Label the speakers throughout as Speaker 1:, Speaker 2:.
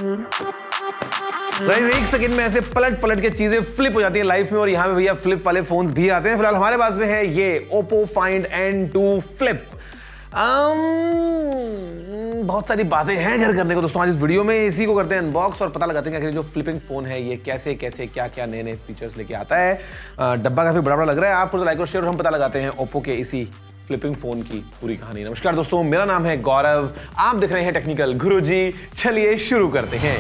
Speaker 1: Guys एक second में ऐसे पलट पलट के चीजें फ्लिप हो जाती हैं लाइफ में, और यहाँ पे भैया फ्लिप वाले फोन्स भी आते हैं। फिलहाल हमारे पास में है ये Oppo Find N2 Flip। बहुत सारी बातें हैं घर करने को दोस्तों, आज इस वीडियो में इसी को करते हैं अनबॉक्स और पता लगाते हैं कि आखिर जो फ्लिपिंग फोन है ये कैसे कैसे क्या क्या नए नए फीचर्स लेके आता है। डब्बा काफी बड़ा बड़ा लग रहा है, आपको तो लाइक और शेयर, और हम पता लगाते हैं ओप्पो के इसी फ्लिपिंग फोन की पूरी कहानी। नमस्कार दोस्तों, मेरा नाम है गौरव, आप देख रहे हैं टेक्निकल गुरुजी। चलिए शुरू करते हैं।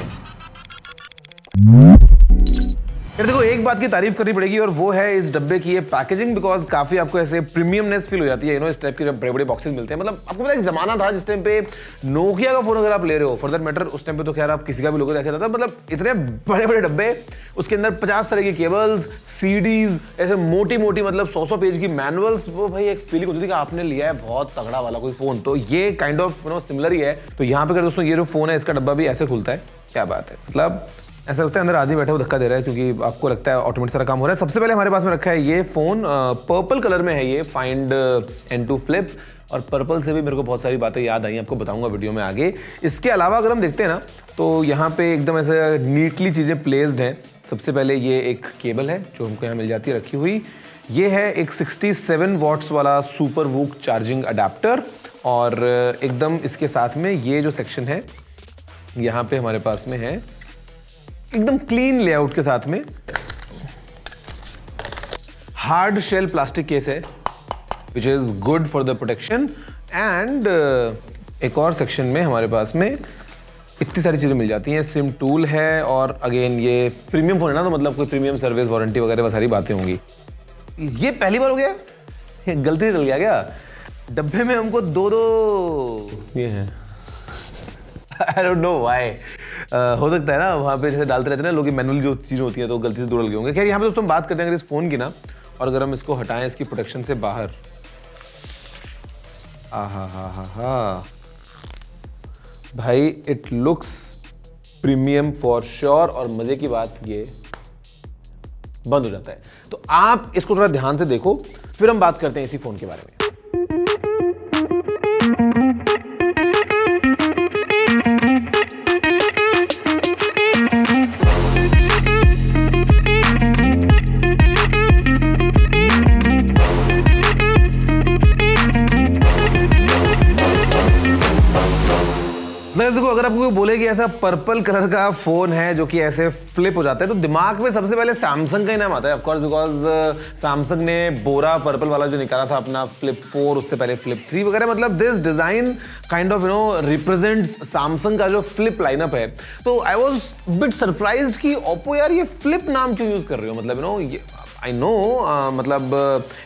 Speaker 1: यार देखो, एक बात की तारीफ करनी पड़ेगी और वो है इस डब्बे की ये पैकेजिंग, बिकॉज काफी आपको ऐसे प्रीमियमनेस फील हो जाती है। इस टाइप के जब बड़े बड़े बॉक्सेस मिलते हैं, मतलब आपको पता है एक जमाना था जिस टाइम पे नोकिया का फोन अगर आप ले रहे हो, फॉर दैट मैटर उस टाइम पे तो खैर आप किसी का भी लोगे ऐसा था, मतलब इतने बड़े बड़े डब्बे, उसके अंदर 50 तरह की केबल्स, सीडीज, ऐसे मोटी मोटी मतलब 100 पेज की मैनुअल्स। वो भाई एक फीलिंग होती थी कि आपने लिया है बहुत तगड़ा वाला कोई फोन। तो ये काइंड ऑफ सिमिलर ही है। तो यहाँ पे दोस्तों ये जो फोन है इसका डब्बा भी ऐसे खुलता है। क्या बात है, मतलब ऐसा लगता है अंदर आदमी बैठा हुआ धक्का दे रहा है, क्योंकि आपको लगता है ऑटोमेटिक सारा काम हो रहा है। सबसे पहले हमारे पास में रखा है ये फोन, पर्पल कलर में है ये फाइंड N2 फ्लिप, और पर्पल से भी मेरे को बहुत सारी बातें याद आई, आपको बताऊंगा वीडियो में आगे। इसके अलावा अगर हम देखते हैं ना, तो यहाँ पे एकदम ऐसे नीटली चीज़ें प्लेस्ड हैं। सबसे पहले ये एक केबल है जो हमको यहाँ मिल जाती है रखी हुई। ये है एक 67 वॉट्स वाला सुपर वूक चार्जिंग अडेप्टर, और एकदम इसके साथ में ये जो सेक्शन है यहाँ पे हमारे पास में है एकदम क्लीन लेआउट के साथ में हार्ड शेल प्लास्टिक केस है, which is good for the protection. And एक और सेक्शन में हमारे पास में इतनी सारी चीजें मिल जाती हैं। सिम टूल है, और अगेन ये प्रीमियम फोन है ना, तो मतलब कोई प्रीमियम सर्विस, वारंटी वगैरह सारी बातें होंगी। ये पहली बार हो गया, ये गलती से डल गया क्या डब्बे में? हमको दो ये है, आई डोंट नो व्हाई। हो सकता है ना वहाँ पे जैसे डालते रहते हैं ना लोग, मैनुअली जो चीज़ें होती हैं तो गलती से दो डल गए होंगे। खैर यहाँ पे दोस्तों हम बात करते हैं इस फोन की ना, और अगर हम इसको हटाएं इसकी प्रोटेक्शन से बाहर, हा भाई it looks premium for sure. और मजे की बात ये बंद हो जाता है, तो आप इसको थोड़ा ध्यान से देखो, फिर हम बात करते हैं इसी फोन के बारे में। देखो, अगर आपको कोई बोले कि ऐसा पर्पल कलर का फोन है जो कि ऐसे फ्लिप हो जाता है, तो दिमाग में सबसे पहले सैमसंग का ही नाम आता है, ऑफ कोर्स, बिकॉज सैमसंग ने बोरा पर्पल वाला जो निकाला था अपना फ्लिप 4, उससे पहले फ्लिप 3 वगैरह, मतलब this design kind of represents Samsung का जो फ्लिप लाइनअप है। तो आई वाज बिट सरप्राइज्ड कि ओप्पो यार ये फ्लिप नाम क्यों यूज कर रहे हो, मतलब ये आई नो मतलब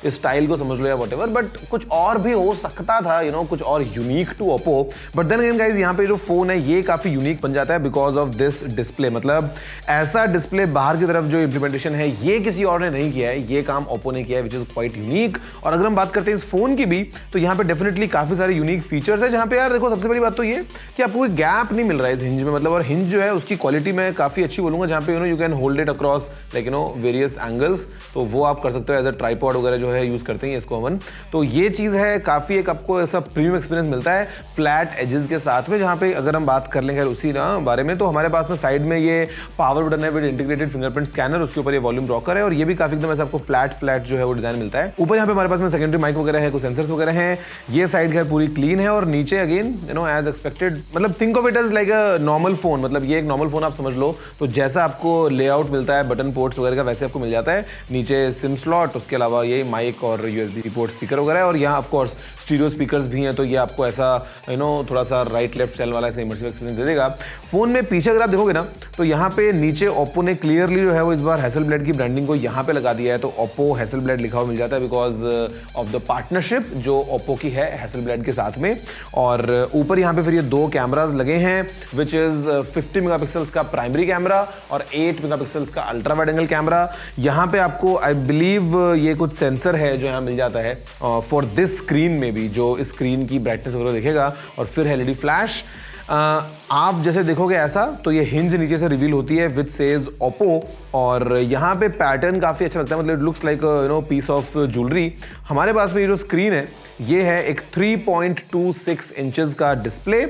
Speaker 1: इस स्टाइल को समझ लो या व्हाटएवर, बट कुछ और भी हो सकता था, कुछ और unique to Oppo. But then again guys, यहाँ पे जो फोन है ये काफी यूनिक बन जाता है बिकॉज ऑफ दिस डिस्प्ले। मतलब ऐसा डिस्प्ले बाहर की तरफ जो इम्प्लीमेंटेशन है ये किसी और ने नहीं किया है, ये काम ओप्पो ने किया है, विच इज क्वाइट यूनिक। और अगर हम बात करते हैं इस फोन की भी, तो यहाँ पे डेफिनेटली काफी सारे यूनिक फीचर्स है, जहाँ पे यार देखो सबसे बड़ी बात तो ये कि आपको कोई गैप नहीं मिल रहा है इस हिंज में, मतलब, और हिंज जो है उसकी क्वालिटी मैं काफी अच्छी बोलूंगा, जहाँ पे you can hold it across like various angles, तो वो आप कर सकते हो एज अ ट्राइपॉड वगैरह जो है यूज करते हैं इसको हम। तो ये चीज है काफी एक आपको ऐसा प्रीमियम एक्सपीरियंस मिलता है फ्लैट एजेस के साथ में। जहाँ पे अगर हम बात कर लेंगे उसी ना बारे में, तो हमारे पास में साइड में ये पावर बटन है विद इंटीग्रेटेड फिंगरप्रिंट स्कैनर, उसके ऊपर ये वॉल्यूम रॉकर है, और ये भी काफी एकदम ऐसा आपको फ्लैट जो है वो डिजाइन मिलता है। ऊपर यहाँ पे हमारे पास में सेकेंडरी माइक वगैरह है, कुछ सेंसर्स वगैरह हैं। ये साइड है पूरी क्लीन है, और नीचे अगेन एज एक्सपेक्टेड, मतलब think of it as like a normal phone, मतलब ये एक नॉर्मल फोन आप समझ लो। तो जैसा आपको लेआउट मिलता है बटन पोर्ट्स वगैरह का, वैसे आपको मिल जाता है। नीचे सिम स्लॉट, उसके अलावा ये माइक और यूएसबी पोर्ट स्पीकर वगैरह है, और यहाँ ऑफ कोर्स स्टीरियो स्पीकर्स भी हैं, तो ये आपको ऐसा थोड़ा सा राइट लेफ्ट स्टाइल वाला ऐसे इमर्सिव एक्सपीरियंस दे देगा। फोन में पीछे अगर आप देखोगे ना, तो यहाँ पे नीचे ओप्पो ने क्लियरली जो है वो इस बार हैसलब्लेड की ब्रांडिंग को यहाँ पे लगा दिया है, तो ओप्पो हैसलब्लेड लिखा हुआ मिल जाता है बिकॉज ऑफ द पार्टनरशिप जो ओप्पो की है हैसलब्लेड के साथ में। और ऊपर यहाँ पे फिर ये दो कैमरास लगे हैं, विच इज 50 मेगापिक्सल्स का प्राइमरी कैमरा और 8 मेगापिक्सल्स का अल्ट्रा वाइड एंगल कैमरा। यहाँ पे आपको आई बिलीव ये कुछ सेंसर है जो यहाँ मिल जाता है फॉर दिस स्क्रीन में भी, जो स्क्रीन की ब्राइटनेस वगैरह देखेगा, और फिर एलईडी फ्लैश। आप जैसे देखोगे ऐसा तो ये हिंज नीचे से रिवील होती है विच सेज ओप्पो, और यहाँ पे पैटर्न काफ़ी अच्छा लगता है, मतलब it looks like piece of jewellery. हमारे पास में ये जो स्क्रीन है ये है एक 3.26 इंचेस का डिस्प्ले।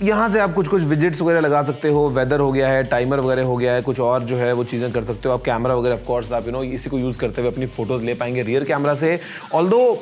Speaker 1: यहाँ से आप कुछ कुछ विजेट्स वगैरह लगा सकते हो, वेदर हो गया है, टाइमर वगैरह हो गया है, कुछ और जो है वो चीज़ें कर सकते हो आप। कैमरा वगैरह ऑफ कोर्स आप इसी को यूज़ करते हुए अपनी फोटोज़ ले पाएंगे रियर कैमरा से। ऑल्दो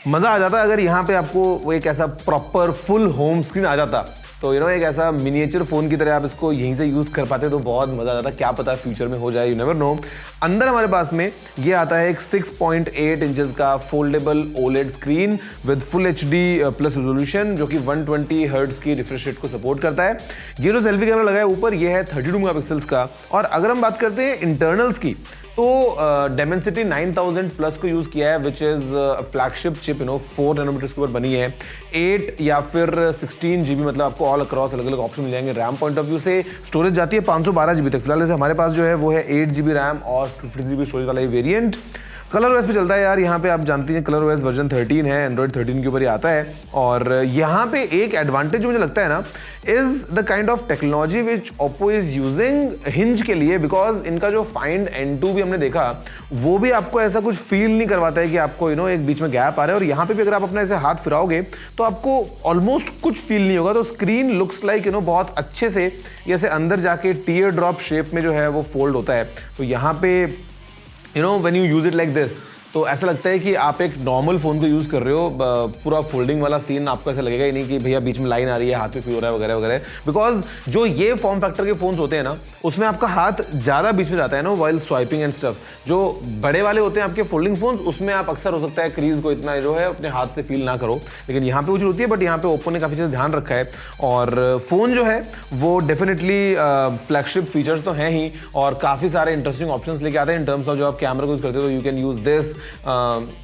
Speaker 1: मज़ा आ जाता अगर यहाँ पे आपको वो एक ऐसा प्रॉपर फुल होम स्क्रीन आ जाता, तो एक ऐसा मिनिएचर फोन की तरह आप इसको यहीं से यूज कर पाते तो बहुत मजा आ जाता। क्या पता फ्यूचर में हो जाए, यू नेवर नो। अंदर हमारे पास में ये आता है एक 6.8 इंचेस का foldable OLED screen with full HD plus resolution, जो कि 120 हर्ट्ज की रिफ्रेश रेट को सपोर्ट करता है। ये जो सेल्फी कैमरा लगा है ऊपर ये है 32 मेगापिक्सल्स का। और अगर हम बात करते हैं इंटरनल्स की, तो Dimensity 9000 प्लस को यूज किया है, which is flagship chip 4 nanometres के ऊपर बनी है। 8 या फिर 16 GB, मतलब आपको ऑल अक्रॉस अलग अलग ऑप्शन मिल जाएंगे। रैम पॉइंट ऑफ व्यू से स्टोरेज जाती है 512 GB तक। फिलहाल जैसे हमारे पास जो है वो है 8 GB रैम और 50 GB स्टोरेज वाला वेरिएंट। कलर ओएस पे चलता है यार, यहाँ पे आप जानती हैं कलर ओएस वर्जन 13 है, एंड्रॉइड 13 के ऊपर ही आता है। और यहाँ पे एक एडवांटेज मुझे लगता है ना, is the kind of technology which Oppo is using hinge के लिए, बिकॉज इनका जो फाइंड N2 भी हमने देखा वो भी आपको ऐसा कुछ फील नहीं करवाता है कि आपको एक बीच में गैप आ रहा है। और यहाँ पे भी अगर आप अपना ऐसे हाथ फिराओगे तो आपको ऑलमोस्ट कुछ फील नहीं होगा। तो स्क्रीन लुक्स लाइक बहुत अच्छे से जैसे अंदर जाके टीयर ड्रॉप शेप में जो है वो फोल्ड होता है। तो यहाँ पे when you use it like this, तो ऐसा लगता है कि आप एक नॉर्मल फोन को यूज कर रहे हो। पूरा फोल्डिंग वाला सीन आपको ऐसा लगेगा ही नहीं कि भैया बीच में लाइन आ रही है, हाथ में फील हो रहा है वगैरह वगैरह। बिकॉज जो ये फॉर्म फैक्टर के फोन्स होते हैं ना, उसमें आपका हाथ ज्यादा बीच में जाता है ना वाइल स्वाइपिंग एंड स्टफ। जो बड़े वाले होते हैं आपके फोल्डिंग फोन्स, उसमें आप अक्सर हो सकता है क्रीज को इतना जो है अपने हाथ से फील ना करो, लेकिन यहाँ पे वो जो होती है। बट यहाँ पे ओप्पो ने काफी चीज ध्यान रखा है, और फोन जो है वो डेफिनेटली फ्लैगशिप फीचर्स तो हैं ही, और काफी सारे इंटरेस्टिंग ऑप्शंस लेके आते हैं इन टर्म्स ऑफ जो आप कैमरा को यूज करते हो तो you can use this.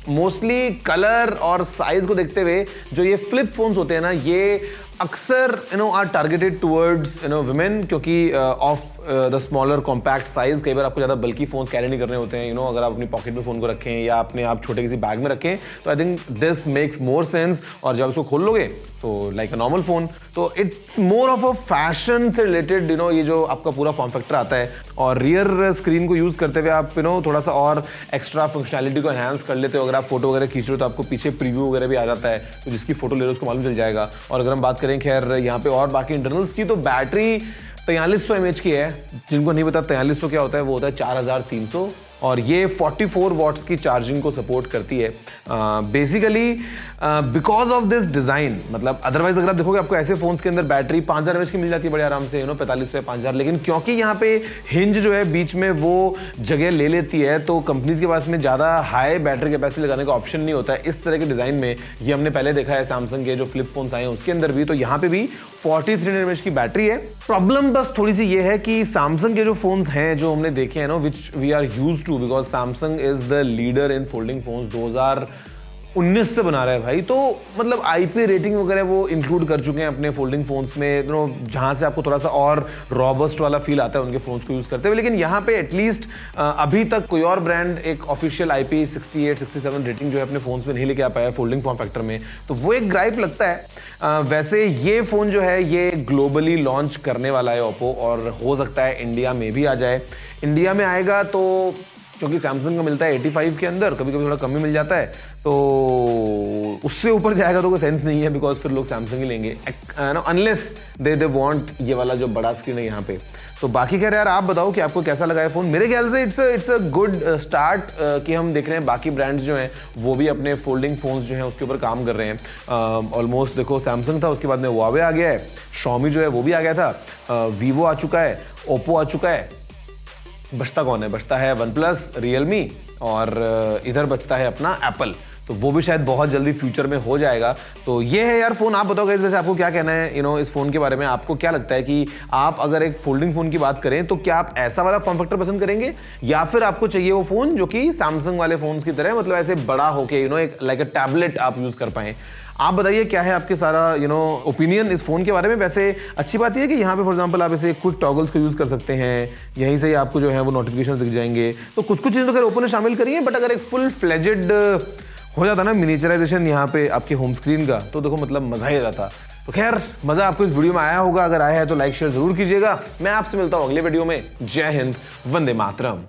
Speaker 1: Mostly colour और साइज को देखते हुए जो ये फ्लिप फोन्स होते हैं ना, ये अक्सर आर टारगेटेड टुवर्ड्स वुमेन, क्योंकि of the smaller compact size. कई बार आपको ज़्यादा बल्कि फोन्स कैरी नहीं करने होते हैं, अगर आप अपनी पॉकेट में फोन को रखें या अपने आप छोटे किसी बैग में रखें, तो I think this makes more sense. और जब इसको खोल लोगे तो लाइक अ नॉर्मल फोन, तो it's more of a fashion से रिलेटेड ये जो आपका पूरा फॉर्म फैक्टर आता है। और रियर स्क्रीन को यूज करते हुए आप थोड़ा सा और एक्स्ट्रा फंक्शनैलिटी को एनहांस कर लेते हो। अगर आप फोटो वगैरह खींच रहे हो तो आपको पीछे प्रीव्यू वगैरह भी आ जाता है, तो जिसकी फोटो ले रहे हो उसको मालूम चल जाएगा। और अगर हम बात करें खैर यहाँ पे और बाकी इंटरनल्स की, तो बैटरी 4300 mAh की है। जिनको नहीं पता 4300 क्या होता है, वो होता है 4300, और ये 44 वॉट्स की चार्जिंग को सपोर्ट करती है। Basically because of this design, मतलब अदरवाइज अगर आप देखोगे आपको ऐसे फोन्स के अंदर बैटरी 5000 mAh की मिल जाती है बड़े आराम से, 45 से 5000, लेकिन क्योंकि यहाँ पे हिंज जो है बीच में वो जगह ले लेती है, तो कंपनीज के पास में ज्यादा हाई बैटरी कैपेसिटी लगाने का ऑप्शन नहीं होता है इस तरह के डिजाइन में। ये हमने पहले देखा है सैमसंग के जो फ्लिप फोन्स आए हैं उसके अंदर भी, तो यहाँ पे भी 4300 mAh की बैटरी है। प्रॉब्लम बस थोड़ी सी ये है कि सैमसंग के जो फोन्स हैं जो हमने देखे हैं which we are used to, because Samsung is the leader in folding phones, 2019 से बना रहा है भाई। तो मतलब IP रेटिंग वगैरह वो इंक्लूड कर चुके हैं अपने फोल्डिंग फोन्स में, जहां से आपको थोड़ा सा और रॉबस्ट वाला फील आता है उनके फोन्स को यूज करते हुए। लेकिन यहाँ पे एटलीस्ट अभी तक कोई और ब्रांड एक ऑफिशियल IP68, 67 रेटिंग जो है अपने फोन्स में नहीं लेके आ पाया फोल्डिंग फॉर्म फैक्टर में, तो वो एक ग्राइप लगता है। वैसे ये फोन जो है ये ग्लोबली लॉन्च करने वाला है ओप्पो, और हो सकता है इंडिया में भी आ जाए। इंडिया में आएगा तो क्योंकि सैमसंग का मिलता है 85 के अंदर, कभी कभी थोड़ा कम ही मिल जाता है, तो उससे ऊपर जाएगा तो कोई सेंस नहीं है, बिकॉज फिर लोग सैमसंग ही लेंगे अनलेस दे वांट ये वाला जो बड़ा स्क्रीन है यहाँ पे। तो बाकी कह रहे यार आप बताओ कि आपको कैसा लगा है फोन। मेरे ख्याल से इट्स अ गुड स्टार्ट कि हम देख रहे हैं बाकी ब्रांड्स जो हैं वो भी अपने फोल्डिंग फोन्स जो हैं उसके ऊपर काम कर रहे हैं। ऑलमोस्ट देखो सैमसंग था, उसके बाद में हुआवे आ गया है, Xiaomi जो है वो भी आ गया था, वीवो आ चुका है, ओप्पो आ चुका है, बचता कौन है? बचता है OnePlus, Realme, और इधर बचता है अपना एप्पल। तो वो भी शायद बहुत जल्दी फ्यूचर में हो जाएगा। तो ये है यार फोन। आप बताओ गाइस वैसे आपको क्या कहना है इस फोन के बारे में। आपको क्या लगता है कि आप अगर एक फोल्डिंग फोन की बात करें तो क्या आप ऐसा वाला फॉर्म फैक्टर पसंद करेंगे, या फिर आपको चाहिए वो फोन जो कि सैमसंग वाले फोन्स की तरह मतलब ऐसे बड़ा होके एक लाइक अ टैबलेट आप यूज कर पाए। आप बताइए क्या है आपके सारा ओपिनियन इस फोन के बारे में। वैसे अच्छी बात यह है कि यहाँ पे फॉर एग्जांपल आप इसे क्विक टॉगल्स को यूज कर सकते हैं, यहीं से ही आपको जो है वो नोटिफिकेशंस दिख जाएंगे। तो कुछ कुछ चीज़ें तो ओप्पो ने शामिल करी हैं, बट अगर एक फुल फ्लेजेड हो जाता ना मिनिएचराइजेशन यहाँ पे आपके होम स्क्रीन का, तो देखो मतलब मजा ही आ जाता। तो खैर मजा आपको इस वीडियो में आया होगा, अगर आया है तो लाइक शेयर जरूर कीजिएगा। मैं आपसे मिलता हूं अगले वीडियो में। जय हिंद, वंदे मातरम।